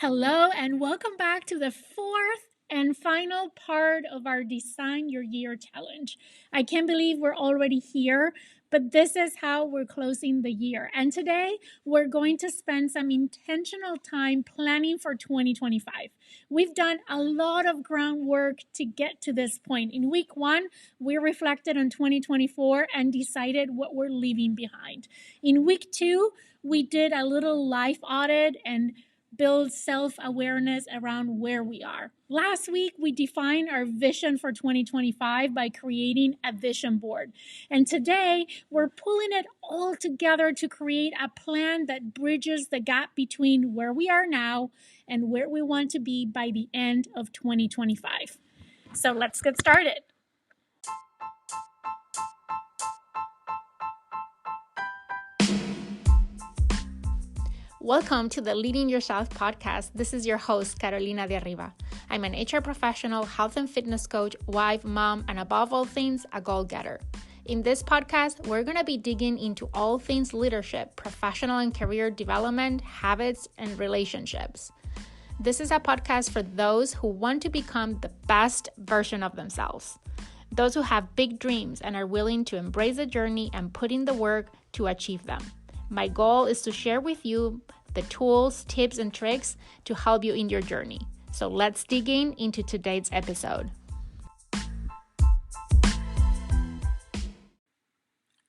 Hello, and welcome back to the fourth and final part of our Design Your Year challenge. I can't believe we're already here, but this is how we're closing the year. And today, we're going to spend some intentional time planning for 2025. We've done a lot of groundwork to get to this point. In week one, we reflected on 2024 and decided what we're leaving behind. In week two, we did a little life audit and build self awareness around where we are. Last week, we defined our vision for 2025 by creating a vision board. And today, we're pulling it all together to create a plan that bridges the gap between where we are now and where we want to be by the end of 2025. So let's get started. Welcome to the Leading Yourself podcast. This is your host, Carolina de Arriba. I'm an HR professional, health and fitness coach, wife, mom, and above all things, a goal-getter. In this podcast, we're going to be digging into all things leadership, professional and career development, habits, and relationships. This is a podcast for those who want to become the best version of themselves. Those who have big dreams and are willing to embrace the journey and put in the work to achieve them. My goal is to share with you the tools, tips, and tricks to help you in your journey. So let's dig into today's episode.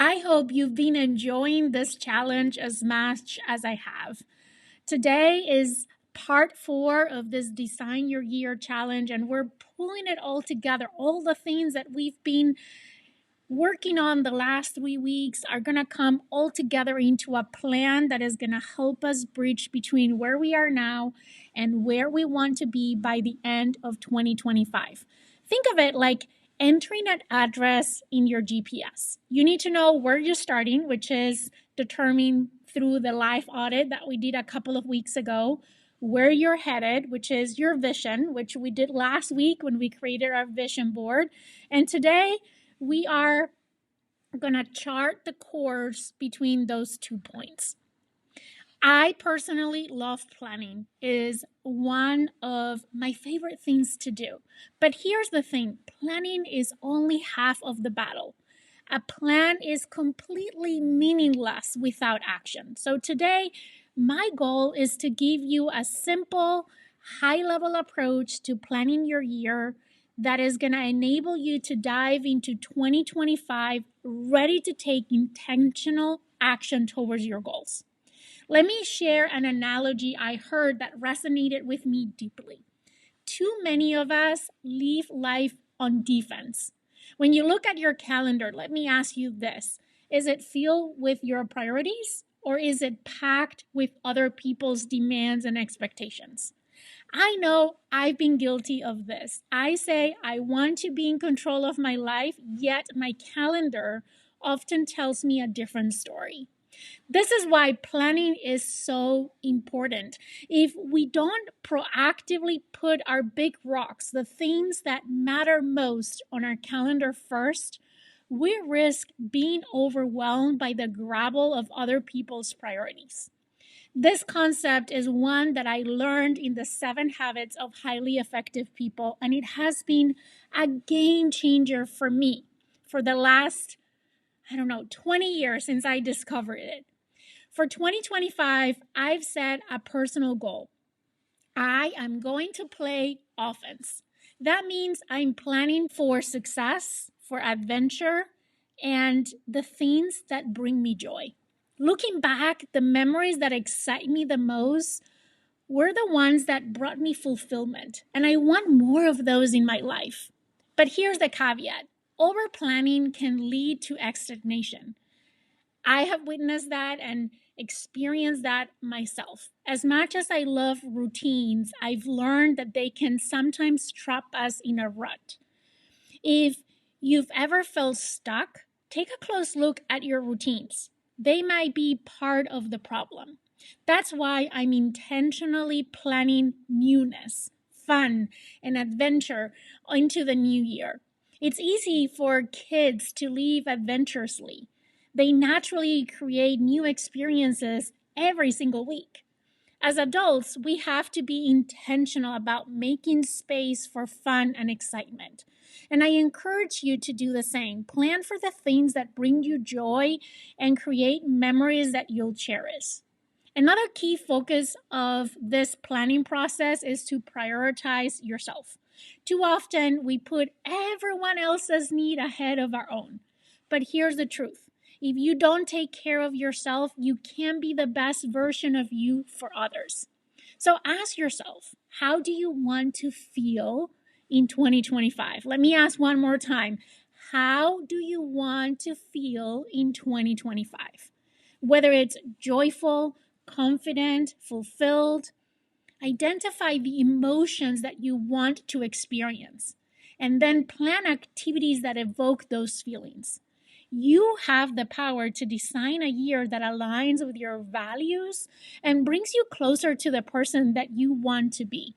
I hope you've been enjoying this challenge as much as I have. Today is part 4 of this Design Your Year challenge, and we're pulling it all together. All the things that we've been working on the last 3 weeks are going to come all together into a plan that is going to help us bridge between where we are now and where we want to be by the end of 2025. Think of it like entering an address in your GPS. You need to know where you're starting, which is determined through the life audit that we did a couple of weeks ago, where you're headed, which is your vision, which we did last week when we created our vision board. And today, we are going to chart the course between those 2 points. I personally love planning. It is one of my favorite things to do. But here's the thing, planning is only half of the battle. A plan is completely meaningless without action. So today, my goal is to give you a simple, high-level approach to planning your year that is going to enable you to dive into 2025 ready to take intentional action towards your goals. Let me share an analogy I heard that resonated with me deeply. Too many of us live life on defense. When you look at your calendar, let me ask you this. Is it filled with your priorities, or is it packed with other people's demands and expectations? I know I've been guilty of this. I say I want to be in control of my life, yet my calendar often tells me a different story. This is why planning is so important. If we don't proactively put our big rocks, the things that matter most, on our calendar first, we risk being overwhelmed by the grabble of other people's priorities. This concept is one that I learned in the 7 Habits of Highly Effective People, and it has been a game changer for me for the last, 20 years since I discovered it. For 2025, I've set a personal goal. I am going to play offense. That means I'm planning for success, for adventure, and the things that bring me joy. Looking back, the memories that excite me the most were the ones that brought me fulfillment, and I want more of those in my life. But here's the caveat. Over-planning can lead to stagnation. I have witnessed that and experienced that myself. As much as I love routines, I've learned that they can sometimes trap us in a rut. If you've ever felt stuck, take a close look at your routines. They might be part of the problem. That's why I'm intentionally planning newness, fun, and adventure into the new year. It's easy for kids to live adventurously. They naturally create new experiences every single week. As adults, we have to be intentional about making space for fun and excitement. And I encourage you to do the same. Plan for the things that bring you joy and create memories that you'll cherish. Another key focus of this planning process is to prioritize yourself. Too often, we put everyone else's need ahead of our own. But here's the truth: if you don't take care of yourself, you can't be the best version of you for others. So ask yourself, how do you want to feel in 2025? Let me ask one more time. How do you want to feel in 2025? Whether it's joyful, confident, fulfilled, identify the emotions that you want to experience, and then plan activities that evoke those feelings. You have the power to design a year that aligns with your values and brings you closer to the person that you want to be.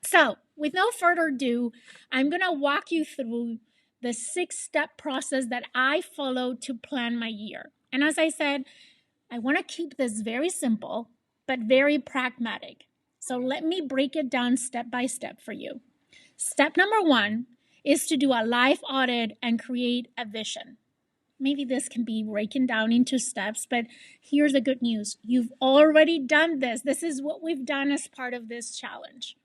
So, with no further ado, I'm going to walk you through the 6-step process that I follow to plan my year. And as I said, I want to keep this very simple, but very pragmatic. So let me break it down step by step for you. Step number 1 is to do a life audit and create a vision. Maybe this can be broken down into steps, but here's the good news. You've already done this. This is what we've done as part of this challenge.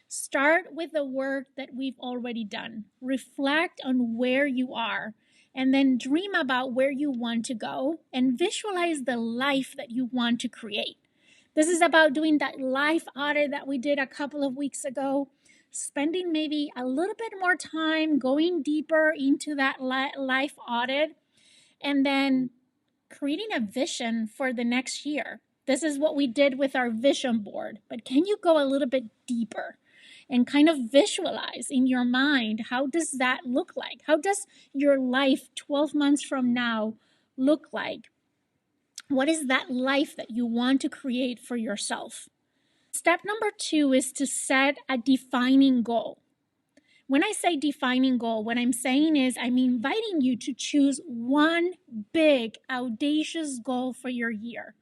Start with the work that we've already done. Reflect on where you are, and then dream about where you want to go and visualize the life that you want to create. This is about doing that life audit that we did a couple of weeks ago, spending maybe a little bit more time going deeper into that life audit, and then creating a vision for the next year. This is what we did with our vision board, but can you go a little bit deeper and kind of visualize in your mind, how does that look like? How does your life 12 months from now look like? What is that life that you want to create for yourself? Step number 2 is to set a defining goal. When I say defining goal, what I'm saying is I'm inviting you to choose one big, audacious goal for your year.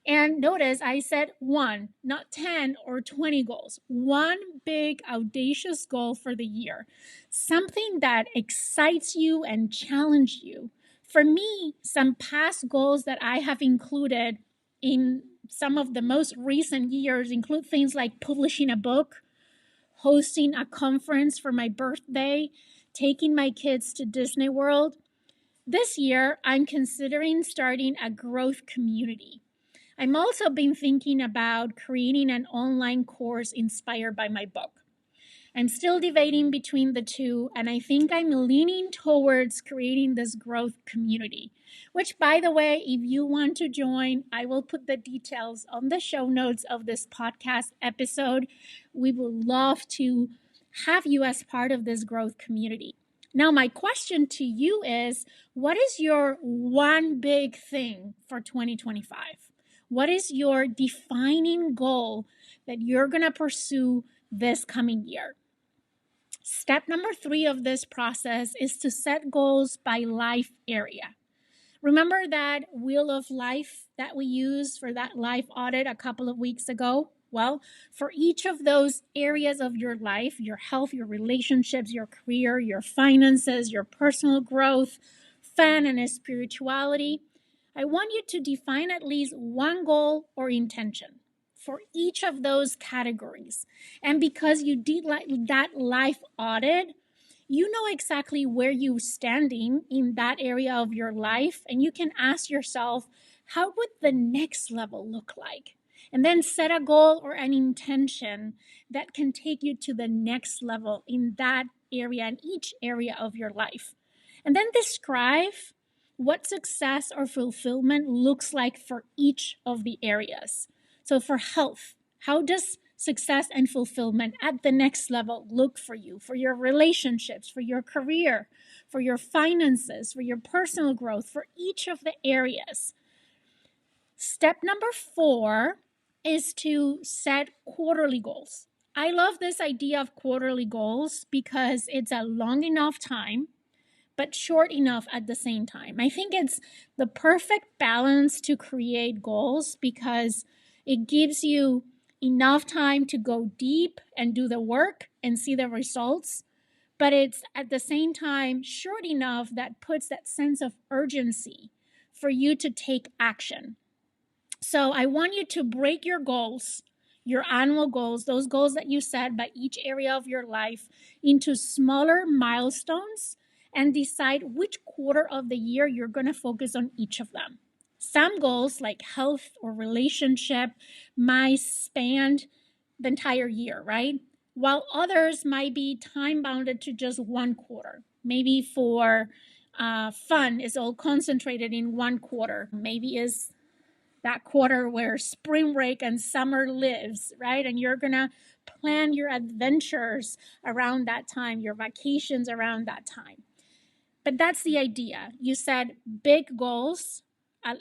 And notice I said 1, not 10 or 20 goals. One big, audacious goal for the year. Something that excites you and challenges you. For me, some past goals that I have included in some of the most recent years include things like publishing a book, hosting a conference for my birthday, taking my kids to Disney World. This year, I'm considering starting a growth community. I'm also been thinking about creating an online course inspired by my book. I'm still debating between the two, and I think I'm leaning towards creating this growth community, which, by the way, if you want to join, I will put the details on the show notes of this podcast episode. We would love to have you as part of this growth community. Now, my question to you is, what is your one big thing for 2025? What is your defining goal that you're going to pursue this coming year? Step number 3 of this process is to set goals by life area. Remember that wheel of life that we used for that life audit a couple of weeks ago? Well, for each of those areas of your life, your health, your relationships, your career, your finances, your personal growth, fun, and spirituality, I want you to define at least one goal or intention for each of those categories. And because you did that life audit, you know exactly where you're standing in that area of your life, and you can ask yourself, how would the next level look like? And then set a goal or an intention that can take you to the next level in that area, in each area of your life. And then describe what success or fulfillment looks like for each of the areas. So for health, how does success and fulfillment at the next level look for you, for your relationships, for your career, for your finances, for your personal growth, for each of the areas? Step number 4 is to set quarterly goals. I love this idea of quarterly goals because it's a long enough time, but short enough at the same time. I think it's the perfect balance to create goals because It gives you enough time to go deep and do the work and see the results, but it's at the same time short enough that puts that sense of urgency for you to take action. So I want you to break your goals, your annual goals, those goals that you set by each area of your life, into smaller milestones and decide which quarter of the year you're going to focus on each of them. Some goals, like health or relationship, might span the entire year, right? While others might be time bounded to just one quarter. Maybe for fun is all concentrated in one quarter. Maybe is that quarter where spring break and summer lives, right? And you're gonna plan your adventures around that time, your vacations around that time. But that's the idea. You set big goals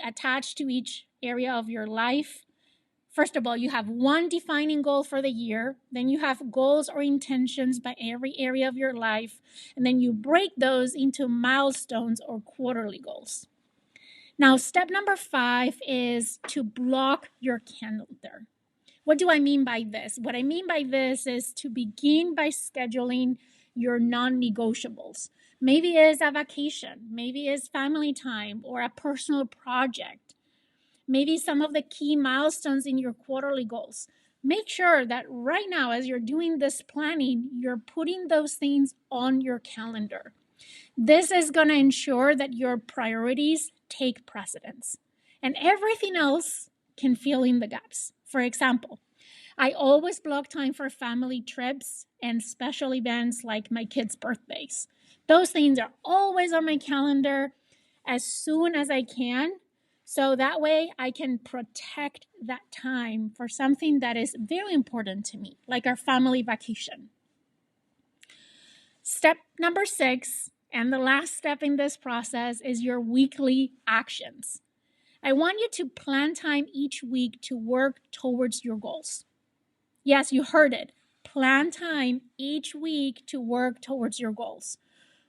attached to each area of your life. First of all, you have one defining goal for the year. Then you have goals or intentions by every area of your life. And then you break those into milestones or quarterly goals. Now, step number 5 is to block your calendar. What do I mean by this? What I mean by this is to begin by scheduling your non-negotiables. Maybe it's a vacation, maybe it's family time or a personal project. Maybe some of the key milestones in your quarterly goals. Make sure that right now, as you're doing this planning, you're putting those things on your calendar. This is going to ensure that your priorities take precedence and everything else can fill in the gaps. For example, I always block time for family trips and special events like my kids' birthdays. Those things are always on my calendar as soon as I can. So that way I can protect that time for something that is very important to me, like our family vacation. Step number 6, and the last step in this process, is your weekly actions. I want you to plan time each week to work towards your goals. Yes, you heard it. Plan time each week to work towards your goals.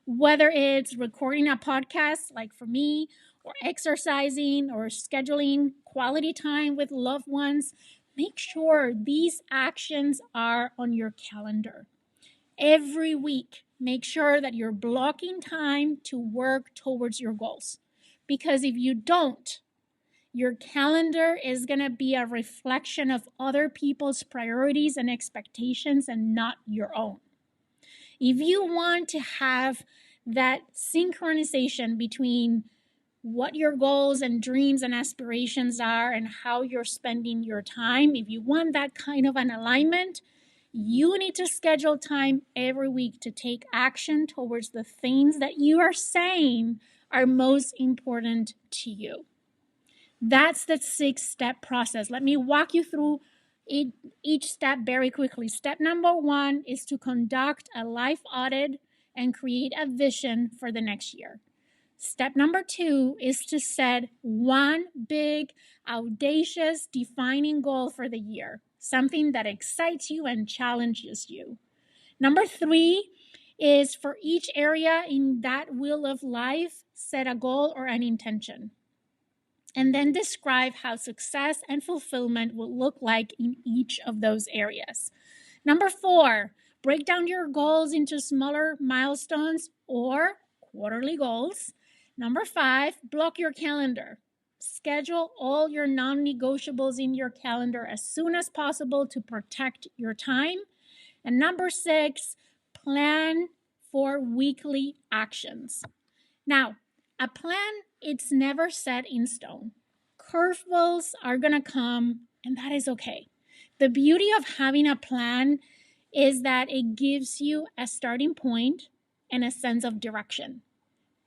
Whether it's recording a podcast, like for me, or exercising, or scheduling quality time with loved ones, make sure these actions are on your calendar. Every week, make sure that you're blocking time to work towards your goals. Because if you don't, your calendar is going to be a reflection of other people's priorities and expectations and not your own. If you want to have that synchronization between what your goals and dreams and aspirations are and how you're spending your time, if you want that kind of an alignment, you need to schedule time every week to take action towards the things that you are saying are most important to you. That's the 6-step process. Let me walk you through each step very quickly. Step number 1 is to conduct a life audit and create a vision for the next year. Step number 2 is to set one big, audacious, defining goal for the year, something that excites you and challenges you. Number 3 is for each area in that wheel of life, set a goal or an intention. And then describe how success and fulfillment will look like in each of those areas. Number 4, break down your goals into smaller milestones or quarterly goals. Number 5, block your calendar. Schedule all your non-negotiables in your calendar as soon as possible to protect your time. And number 6, plan for weekly actions. Now, a plan, it's never set in stone. Curveballs are going to come, and that is okay. The beauty of having a plan is that it gives you a starting point and a sense of direction.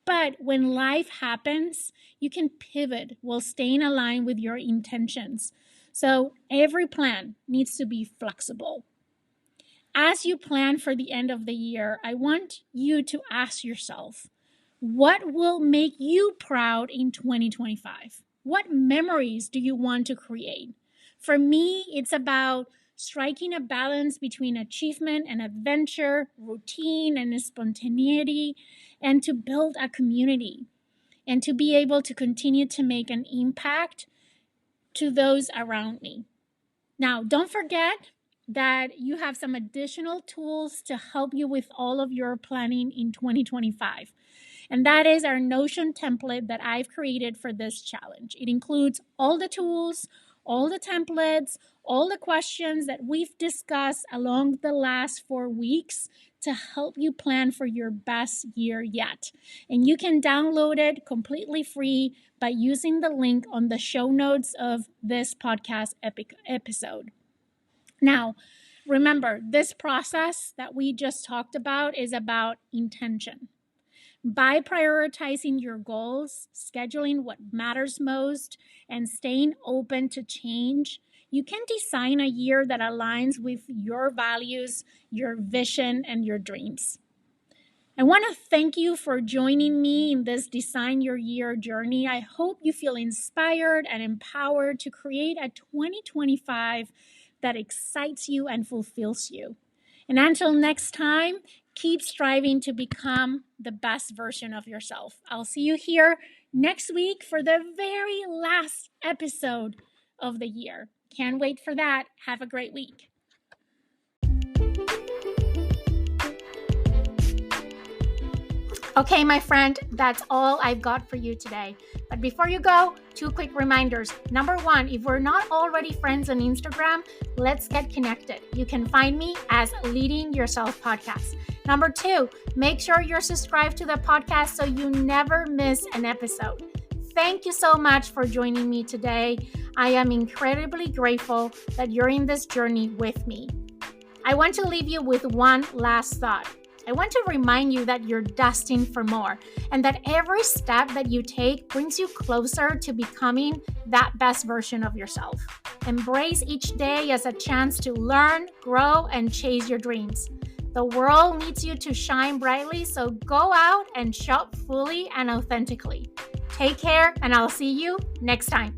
But when life happens, you can pivot while staying aligned with your intentions. So every plan needs to be flexible. As you plan for the end of the year, I want you to ask yourself, what will make you proud in 2025? What memories do you want to create? For me, it's about striking a balance between achievement and adventure, routine and spontaneity, and to build a community and to be able to continue to make an impact to those around me. Now, don't forget that you have some additional tools to help you with all of your planning in 2025. And that is our Notion template that I've created for this challenge. It includes all the tools, all the templates, all the questions that we've discussed along the last 4 weeks to help you plan for your best year yet. And you can download it completely free by using the link on the show notes of this podcast episode. Now, remember, this process that we just talked about is about intention. By prioritizing your goals, scheduling what matters most, and staying open to change, you can design a year that aligns with your values, your vision, and your dreams. I want to thank you for joining me in this Design Your Year journey. I hope you feel inspired and empowered to create a 2025 that excites you and fulfills you. And until next time, keep striving to become the best version of yourself. I'll see you here next week for the very last episode of the year. Can't wait for that. Have a great week. Okay, my friend, that's all I've got for you today. But before you go, 2 quick reminders. Number 1, if we're not already friends on Instagram, let's get connected. You can find me as Leading Yourself Podcast. Number 2, make sure you're subscribed to the podcast so you never miss an episode. Thank you so much for joining me today. I am incredibly grateful that you're in this journey with me. I want to leave you with one last thought. I want to remind you that you're destined for more and that every step that you take brings you closer to becoming that best version of yourself. Embrace each day as a chance to learn, grow, and chase your dreams. The world needs you to shine brightly, so go out and show up fully and authentically. Take care, and I'll see you next time.